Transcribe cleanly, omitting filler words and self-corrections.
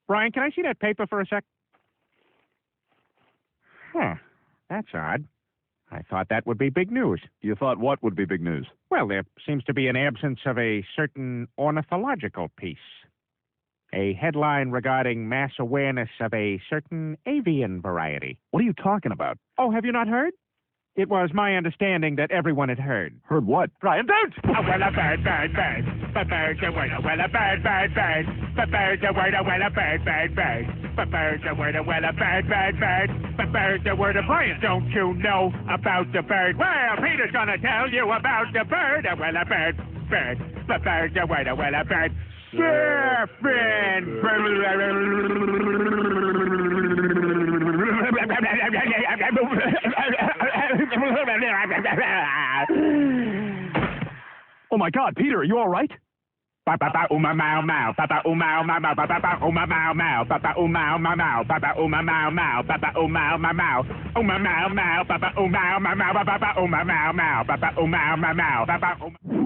Brian, can I see that paper for a sec? Huh. That's odd. I thought that would be big news. You thought what would be big news? Well, there seems to be an absence of a certain ornithological piece. A headline regarding mass awareness of a certain avian variety. What are you talking about? Oh, have you not heard? It was my understanding that everyone had heard. Heard what? Brian, don't! Oh, well, a bird, bird, bird. But bird's a word, well, a bird, bird, bird. But bird's a word, well, a bird, bird, bird. But bird's a word, well, a bird, bird, bird. But bird's a word, Brian, don't you know about the bird? Well, Peter's gonna tell you about the bird. Well, a bird, bird. But bird's a word, well, a bird. Surfing! Oh my God, Peter, are you all right? Papa uma mau mau, Papa uma mau mau, Papa uma mau mau, Papa uma mau mau, Papa uma mau mau, Papa uma mau mau, uma mau mau, Papa uma mau mau, Papa uma mau mau, Papa uma mau mau, Papa